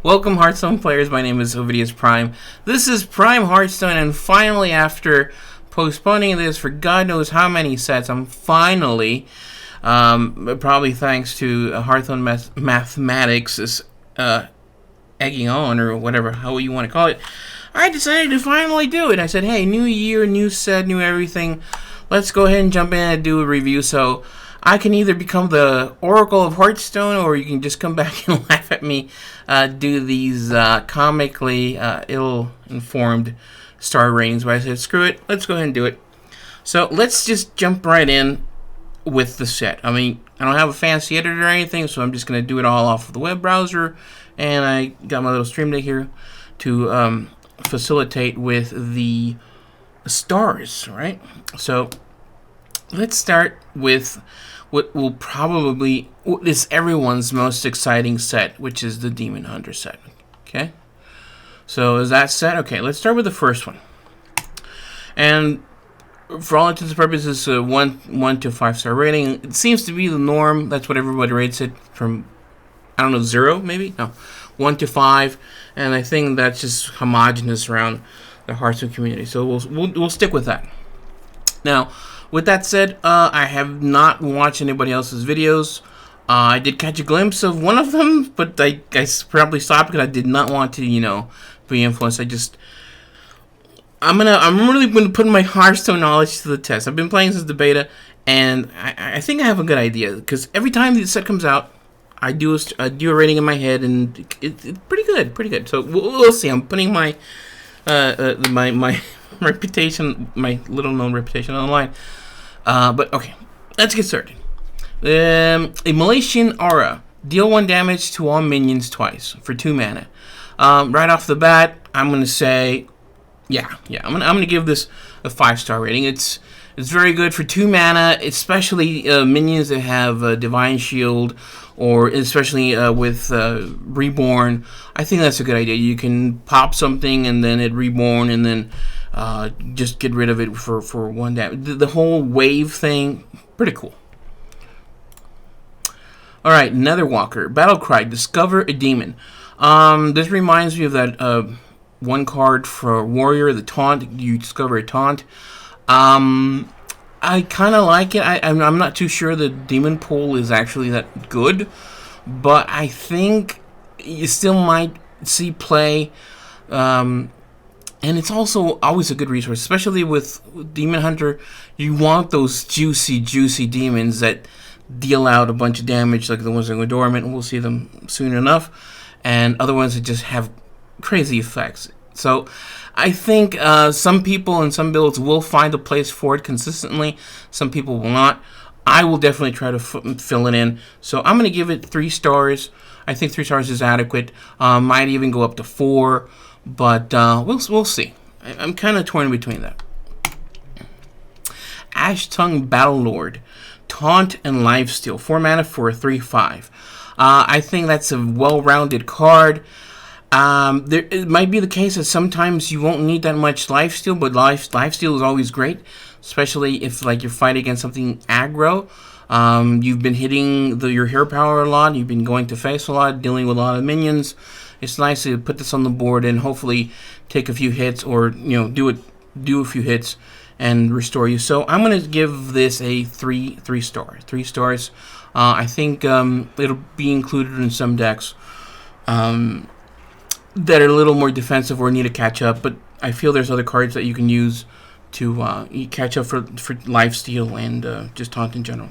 Welcome, Hearthstone players. My name is Ovidius Prime. This is Prime Hearthstone, and finally, after postponing this for God knows how many sets, I'm finally, probably thanks to Hearthstone Mathematics, egging on, or whatever, how you want to call it, I decided to finally do it. I said, hey, new year, new set, new everything. Let's go ahead and jump in and do a review. So I can either become the Oracle of Hearthstone, or you can just come back and laugh at me do these comically ill-informed star ratings. But I said, screw it, let's go ahead and do it. So let's just jump right in with the set. I mean, I don't have a fancy editor or anything, so I'm just going to do it all off of the web browser. And I got my little stream deck here to facilitate with the stars, right? So let's start with what is everyone's most exciting set, which is the Demon Hunter set. Okay, so is that set? Okay, let's start with the first one. And for all intents and purposes, 1 to 5 star rating. It seems to be the norm. That's what everybody rates it from. I don't know, 0 maybe? No, 1 to 5, and I think that's just homogenous around the Hearthstone community. So we'll stick with that. Now, with that said, I have not watched anybody else's videos. I did catch a glimpse of one of them, but I probably stopped because I did not want to, be influenced. I'm really going to put my Hearthstone knowledge to the test. I've been playing since the beta, and I think I have a good idea, because every time the set comes out, I do a rating in my head, and it's pretty good. So we'll see. I'm putting my my reputation, my little known reputation online. But okay, let's get started. Immolation Aura. Deal 1 damage to all minions twice for 2 mana. Right off the bat, I'm gonna say, yeah. I'm gonna give this a 5-star rating. It's very good for 2 mana, especially minions that have Divine Shield, or especially with Reborn. I think that's a good idea. You can pop something and then it Reborn, and then just get rid of it for 1 damage. The whole wave thing, pretty cool. Alright, Netherwalker. Battlecry. Discover a demon. This reminds me of that 1 card for Warrior, the Taunt. You discover a Taunt. I kind of like it. I'm not too sure the demon pool is actually that good, but I think you still might see play. And it's also always a good resource, especially with Demon Hunter. You want those juicy demons that deal out a bunch of damage, like the ones that go dormant, and we'll see them soon enough, and other ones that just have crazy effects. So I think some people and some builds will find a place for it consistently. Some people will not. I will definitely try to fill it in. So I'm going to give it 3 stars. I think 3 stars is adequate. Might even go up to 4, but we'll see. I'm kind of torn between that. Ash Tongue Battlelord. Taunt and Lifesteal. 4 mana for a 3/5. I think that's a well-rounded card. It might be the case that sometimes you won't need that much lifesteal, but lifesteal is always great, especially if you're fighting against something aggro. You've been hitting your hero power a lot, you've been going to face a lot, dealing with a lot of minions. It's nice to put this on the board and hopefully take a few hits, or do a few hits and restore you. So I'm going to give this a 3 stars. 3 stars. I think it'll be included in some decks that are a little more defensive or need to catch up, but I feel there's other cards that you can use to catch up for lifesteal and just taunt in general.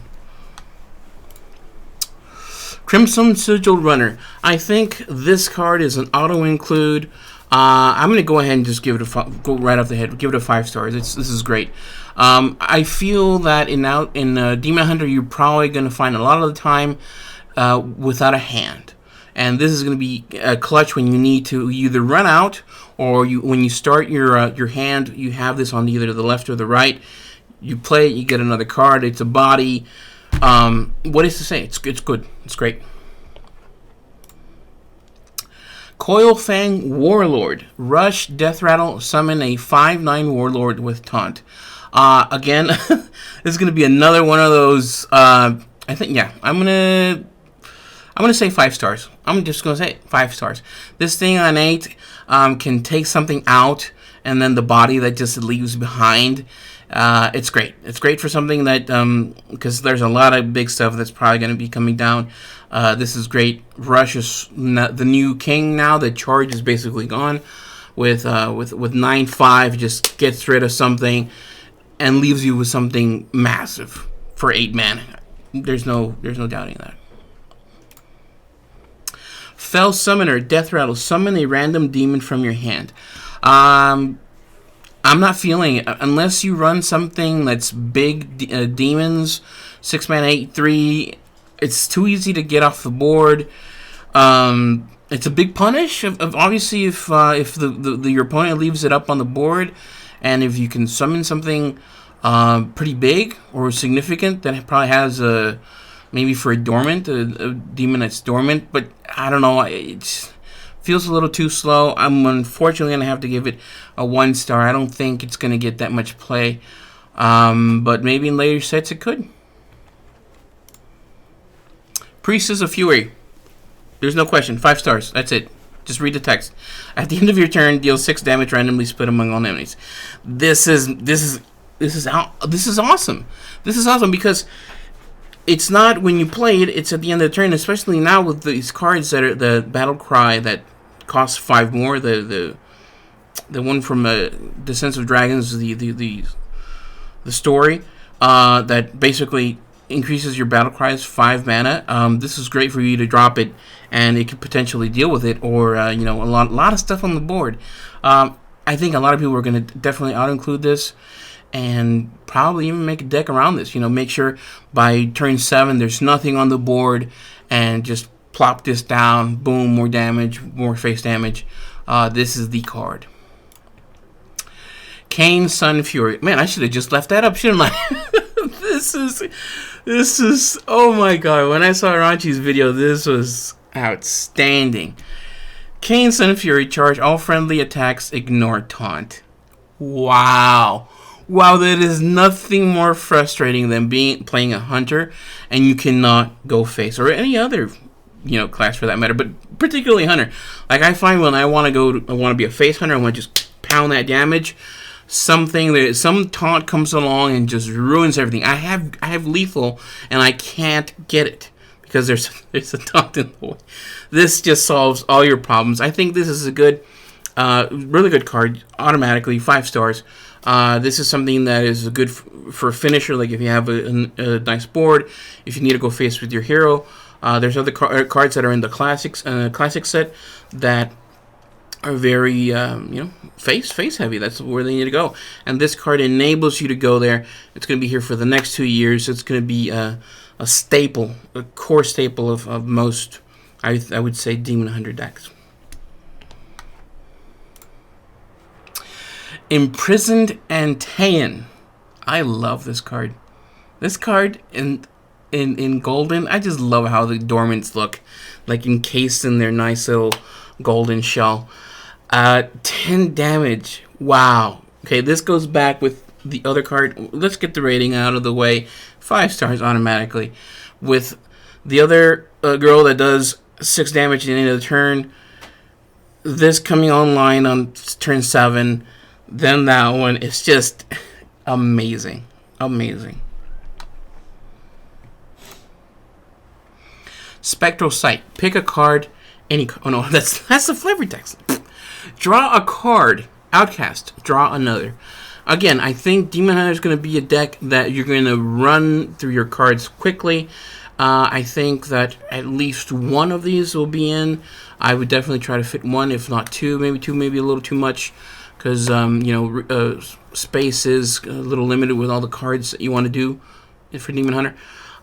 Crimson Sigil Runner. I think this card is an auto-include. I'm going to go ahead and just give it go right off the head. Give it a 5 stars. This is great. I feel that in Demon Hunter, you're probably going to find a lot of the time without a hand. And this is going to be a clutch when you need to either run out, or when you start your hand, you have this on either the left or the right. You play it, you get another card. It's a body. What is to say? It's good. It's great. Coilfang Warlord. Rush, Death Rattle, summon a 5/9 Warlord with Taunt. Again, this is going to be another one of those. I think, yeah, I'm gonna say 5 stars. I'm just gonna say 5 stars. This thing on 8 can take something out, and then the body that just leaves behind. It's great. It's great for something that because there's a lot of big stuff that's probably going to be coming down. This is great. Rush is the new king now. The charge is basically gone. With 9/5, just gets rid of something and leaves you with something massive for 8 mana. There's no doubting that. Fell Summoner, Death Rattle. Summon a random demon from your hand. I'm not feeling it unless you run something that's big demons, 6 mana, 8/3. It's too easy to get off the board. It's a big punish. Obviously, if your opponent leaves it up on the board, and if you can summon something pretty big or significant, that probably has maybe for a dormant, a demon that's dormant. But I don't know. It feels a little too slow. I'm unfortunately going to have to give it a 1 star. I don't think it's going to get that much play. But maybe in later sets it could. Priestess of Fury. There's no question. 5 stars. That's it. Just read the text. At the end of your turn, deal 6 damage randomly split among all enemies. This is awesome. This is awesome because it's not when you play it, it's at the end of the turn, especially now with these cards that are the Battle Cry that costs 5 more. The one from Descent of Dragons, the story that basically increases your Battle Cry's 5 mana. This is great for you to drop it, and it could potentially deal with it, or a lot of stuff on the board. I think a lot of people are going to definitely auto-include this, and probably even make a deck around this. Make sure by turn 7 there's nothing on the board, and just plop this down. Boom, more damage, more face damage. This is the card. Kain Sun Fury. Man, I should have just left that up, shouldn't I? This is oh my god. When I saw Ranchi's video, this was outstanding. Kain Sun Fury. Charge all friendly attacks, ignore taunt. Wow, that is nothing more frustrating than playing a hunter and you cannot go face, or any other class for that matter, but particularly hunter. Like, I find when I want to be a face hunter, I want to just pound that damage. Some taunt comes along and just ruins everything. I have lethal and I can't get it because there's a taunt in the way. This just solves all your problems. I think this is a good, really good card. Automatically 5 stars. This is something that is good for a finisher. Like if you have a nice board, if you need to go face with your hero. There's other cards that are in the classic set that are very face heavy. That's where they need to go, and this card enables you to go there. It's going to be here for the next 2 years. It's going to be a staple, a core staple of most, I would say, Demon Hunter decks. Imprisoned Antaean. I love this card. This card in golden, I just love how the dormants look, like encased in their nice little golden shell. 10 damage. Wow. Okay, this goes back with the other card. Let's get the rating out of the way. 5 stars automatically. With the other girl that does 6 damage at the end of the turn. This coming online on turn 7. Then that one is just amazing. Amazing. Spectral Sight. Pick a card. Oh no, that's the flavor text. Draw a card. Outcast. Draw another. Again, I think Demon Hunter is going to be a deck that you're going to run through your cards quickly. I think that at least one of these will be in. I would definitely try to fit one, if not 2. Maybe 2, maybe a little too much, because space is a little limited with all the cards that you want to do for Demon Hunter.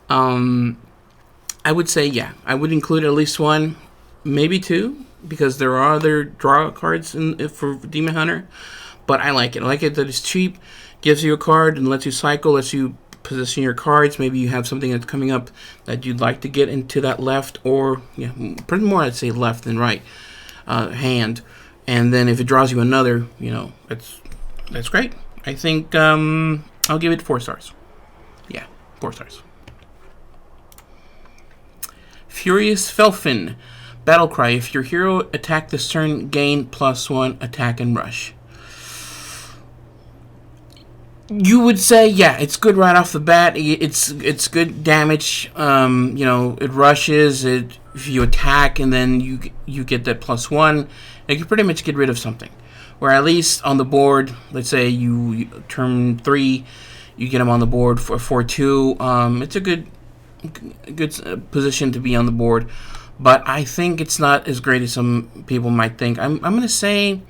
I would say, yeah, I would include at least 1, maybe 2, because there are other draw cards for Demon Hunter. But I like it. I like it that it's cheap, gives you a card and lets you cycle, lets you position your cards. Maybe you have something that's coming up that you'd like to get into that left, or pretty more I'd say left than right hand. And then if it draws you another, that's great. I think I'll give it 4 stars. Yeah, 4 stars. Furious Felfin. Battle Cry. If your hero attack this turn, gain +1 attack and rush. You would say, yeah, it's good right off the bat. It's good damage. You know, it rushes. If you attack and then you get that +1, you can pretty much get rid of something. Or at least on the board, let's say you turn 3, you get them on the board for 4/2. It's a good position to be on the board, but I think it's not as great as some people might think. I'm gonna say,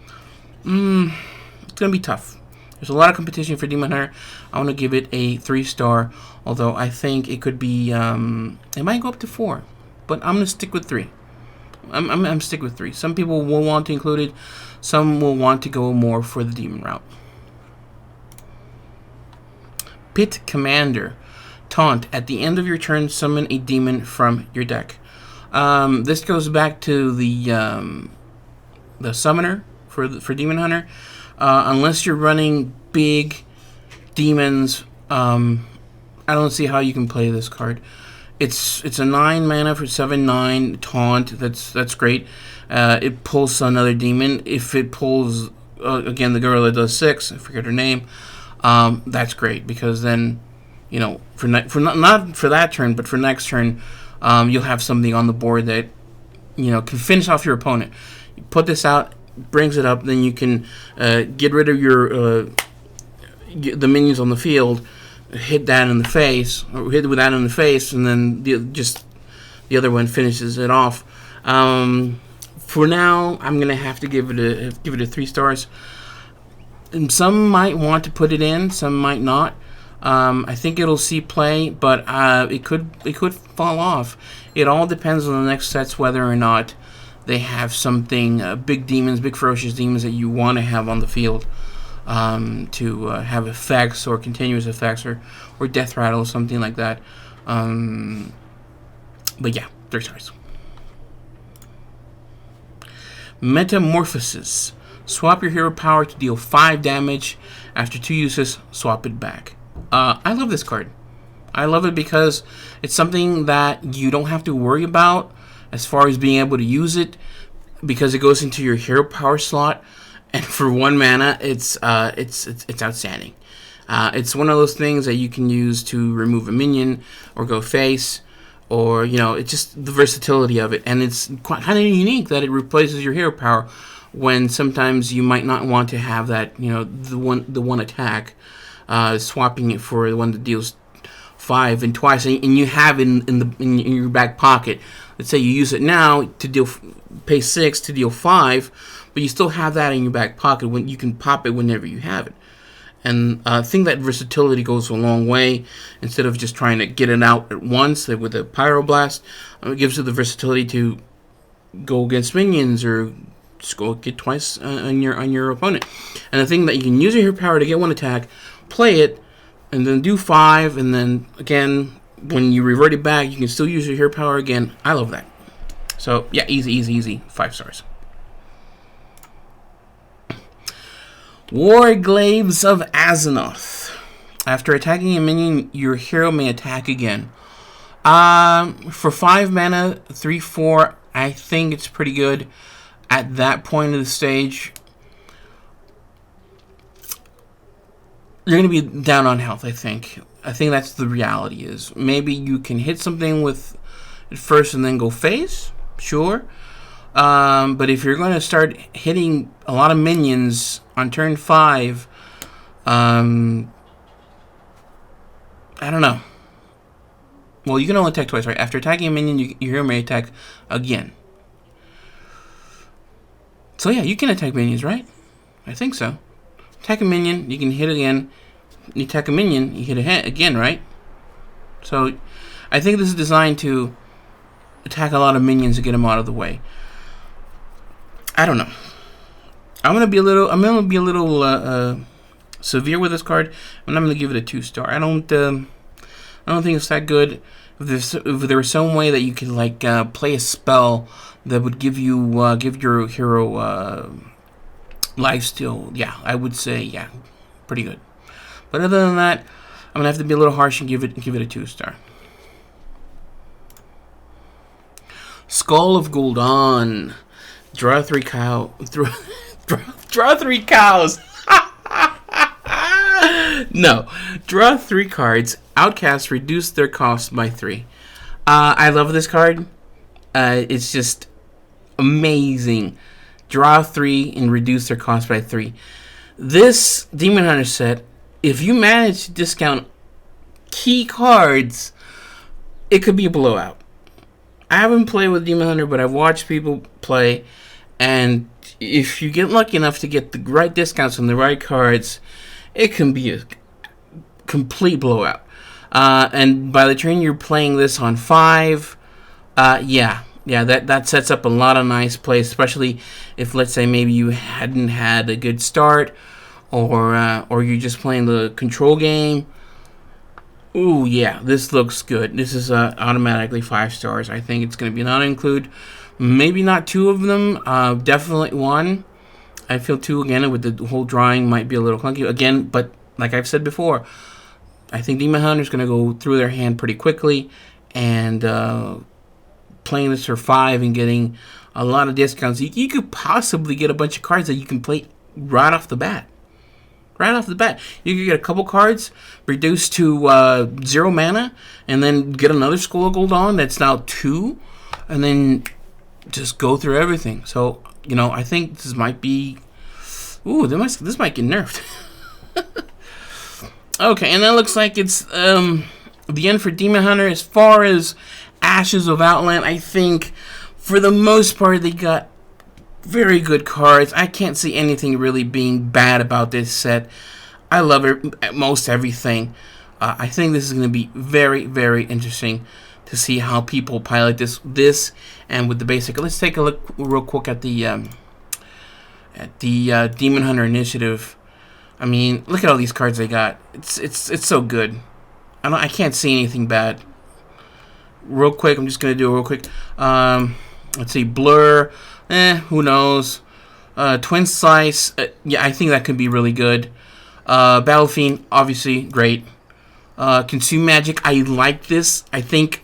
it's gonna be tough. There's a lot of competition for Demon Hunter. I want to give it a 3-star, although I think it could be, it might go up to 4, but I'm gonna stick with 3. I'm stick with 3. Some people will want to include it. Some will want to go more for the demon route. Pit Commander. Taunt. At the end of your turn, summon a demon from your deck. This goes back to the summoner for Demon Hunter. Unless you're running big demons, I don't see how you can play this card. It's a 9 mana for 7/9 taunt. That's great. It pulls another demon. If it pulls again the girl that does 6, I forget her name. That's great, because then, you know, not for that turn, but for next turn, you'll have something on the board that, you know, can finish off your opponent. You put this out, brings it up, then you can get rid of your the minions on the field, hit that in the face, or hit with that in the face, and then the other one finishes it off. For now, I'm gonna have to give it a 3 stars. And some might want to put it in, some might not. I think it'll see play, but it could fall off. It all depends on the next sets, whether or not they have something, big demons, big ferocious demons that you want to have on the field, to have effects or continuous effects or death rattle or something like that. But yeah, 3 stars. Metamorphosis. Swap your hero power to deal 5 damage. After 2 uses, swap it back. I love this card. I love it because it's something that you don't have to worry about as far as being able to use it, because it goes into your hero power slot, and for 1 mana, it's outstanding. It's one of those things that you can use to remove a minion or go face, or, you know, it's just the versatility of it, and it's quite kind of unique that it replaces your hero power when sometimes you might not want to have that, you know, the one attack, swapping it for the one that deals 5 and twice, and you have it in your back pocket. Let's say you use it now to pay 6 to deal 5, but you still have that in your back pocket when you can pop it whenever you have it. And I think that versatility goes a long way. Instead of just trying to get it out at once with a Pyroblast, it gives you the versatility to go against minions or just go get twice on your opponent. And the thing that you can use your hero power to get 1 attack, play it, and then do 5, and then again, when you revert it back, you can still use your hero power again. I love that. So yeah, easy, 5 stars. Warglaives of Azzinoth. After attacking a minion, your hero may attack again. For 5 mana, 3/4, I think it's pretty good at that point of the stage. You're going to be down on health, I think. I think that's the reality is. Maybe you can hit something with it first and then go face, sure. But if you're going to start hitting a lot of minions on turn 5, I don't know. Well, you can only attack twice, right? After attacking a minion, your hero may attack again. So yeah, you can attack minions, right? I think so. Attack a minion, you can hit again. You attack a minion, you hit again, right? So I think this is designed to attack a lot of minions to get them out of the way. I don't know. I'm gonna be a little severe with this card, and I'm gonna give it a 2-star. I don't think it's that good. If there was some way that you could like play a spell that would give your hero lifesteal, yeah, I would say yeah, pretty good. But other than that, I'm gonna have to be a little harsh and give it a 2-star. Skull of Gul'dan. Draw 3 cow. Draw 3 cows. No. Draw 3 cards. Outcasts reduce their cost by 3. I love this card. It's just amazing. Draw 3 and reduce their cost by 3. This Demon Hunter set, if you manage to discount key cards, it could be a blowout. I haven't played with Demon Hunter, but I've watched people play, and if you get lucky enough to get the right discounts on the right cards, it can be a complete blowout. And by the turn you're playing this on 5, that sets up a lot of nice plays, especially if, let's say, maybe you hadn't had a good start, or you're just playing the control game. Ooh, yeah, this looks good. This is automatically 5 stars. I think it's going to be an auto-include. Maybe not 2 of them. Definitely 1. I feel 2, again, with the whole drawing might be a little clunky. Again, but like I've said before, I think Demon Hunter's going to go through their hand pretty quickly. And playing this for 5 and getting a lot of discounts, you could possibly get a bunch of cards that you can play right off the bat. Right off the bat, you could get a couple cards reduced to 0 mana, and then get another Skull of Gul'dan that's now 2, and then just go through everything. So, I think this might be... Ooh, this might get nerfed. Okay, and that looks like it's the end for Demon Hunter. As far as Ashes of Outland, I think for the most part they got very good cards. I can't see anything really being bad about this set. I love it, most everything. I think this is going to be very, very interesting to see how people pilot this and with the basic. Let's take a look real quick at the Demon Hunter initiative. I mean, look at all these cards they got. It's so good. I can't see anything bad. Real quick, I'm just going to do it real quick. Let's see, Blur. Who knows? Twin Slice. Yeah, I think that could be really good. Battle Fiend, obviously, great. Consume Magic. I like this. I think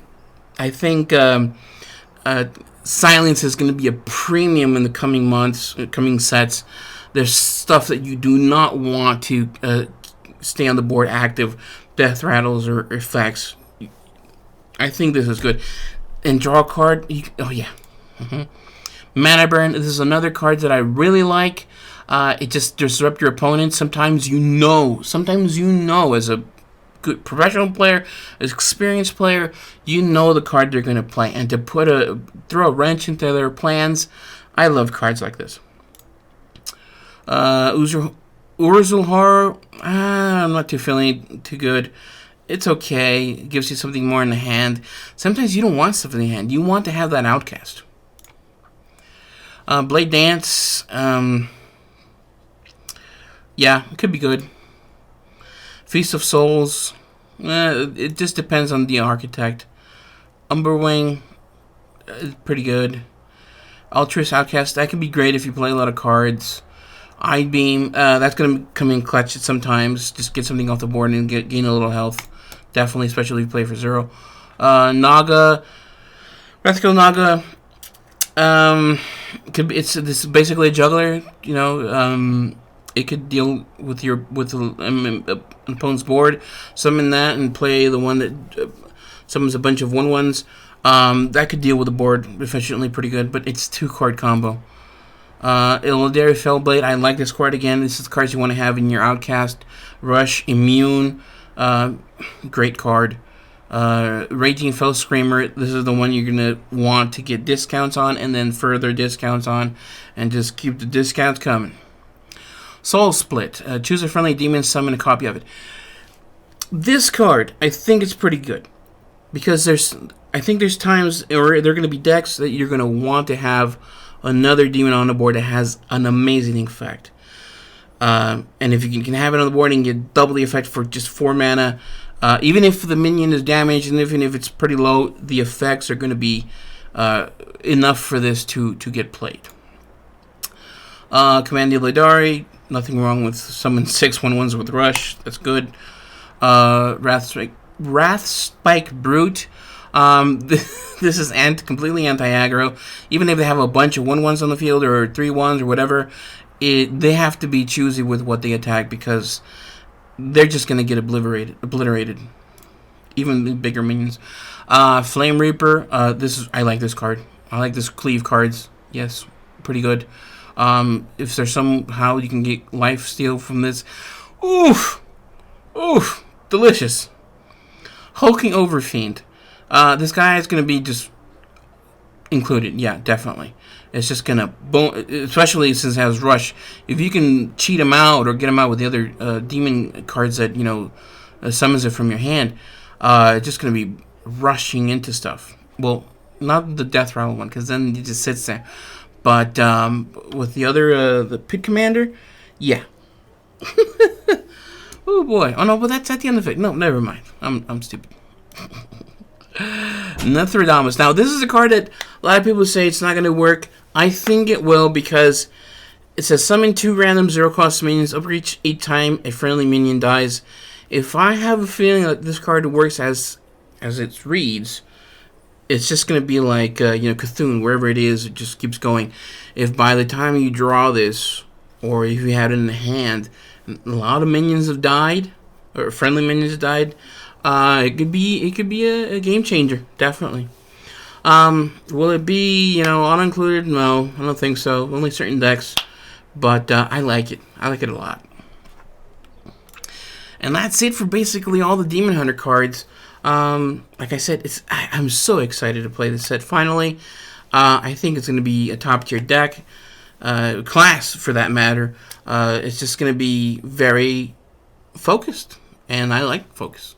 Silence is going to be a premium in the coming months, coming sets. There's stuff that you do not want to stay on the board active. Death Rattles or effects. I think this is good. And draw a card. Oh, yeah. Mana Burn. This is another card that I really like. It just disrupts your opponent. Sometimes you know as a good professional player, as experienced player, you know the card they're going to play. And to throw a wrench into their plans, I love cards like this. Urzul Horror. I'm not feeling too good. It's okay. It gives you something more in the hand. Sometimes you don't want stuff in the hand. You want to have that outcast. Blade Dance. Yeah, it could be good. Feast of Souls. It just depends on the architect. Umberwing. Pretty good. Altruist Outcast. That could be great if you play a lot of cards. Eyebeam. That's going to come in clutch sometimes. Just get something off the board and gain a little health. Definitely, especially if you play for 0. Naga. Wrathkill Naga. This is basically a juggler. It could deal with the opponent's board, summon that, and play the one that summons a bunch of 1/1s. That could deal with the board efficiently, pretty good. But it's 2-card combo. Illidary Fellblade. I like this card again. This is the cards you want to have in your Outcast. Rush, Immune. Great card. Raging Fell Screamer. This is the one you're going to want to get discounts on and then further discounts on and just keep the discounts coming. Soul Split. Choose a friendly demon, summon a copy of it. This card, I think it's pretty good. Because I think there's times, or there are going to be decks that you're going to want to have another demon on the board that has an amazing effect. And if you can have it on the board and get double the effect for just 4 mana, even if the minion is damaged and even if it's pretty low, the effects are going to be enough for this to get played. Command Illidari, nothing wrong with summon 6 1/1s with Rush. That's good. Wrathspike Brute. This is completely anti-aggro. Even if they have a bunch of 1/1s on the field or 3/1s or whatever, they have to be choosy with what they attack because they're just going to get obliterated. Even the bigger minions. Flame Reaper. I like this card. I like this cleave cards. Yes, pretty good. If there's somehow you can get life steal from this, oof, delicious. Hulking Overfiend. This guy is going to be just included. Yeah, definitely. It's just going to, especially since it has Rush. If you can cheat him out or get him out with the other demon cards that, summons it from your hand, it's just going to be rushing into stuff. Well, not the Death Rattle one, because then he just sits there. But with the other, the Pit Commander, yeah. Oh boy. Oh no, but that's at the end of it. No, never mind. I'm stupid. Nostradamus. Now, this is a card that a lot of people say it's not going to work. I think it will because it says summon 2 random 0-cost minions over each time a friendly minion dies. If I have a feeling that this card works as it reads, it's just going to be like, Cthulhu, wherever it is, it just keeps going. If by the time you draw this, or if you had it in the hand, a lot of minions have died, or friendly minions have died, it could be a game changer, definitely. Will it be, unincluded? No, I don't think so. Only certain decks, but I like it. I like it a lot. And that's it for basically all the Demon Hunter cards. Like I said, I'm so excited to play this set finally. I think it's going to be a top tier deck, class for that matter. It's just going to be very focused, and I like focus.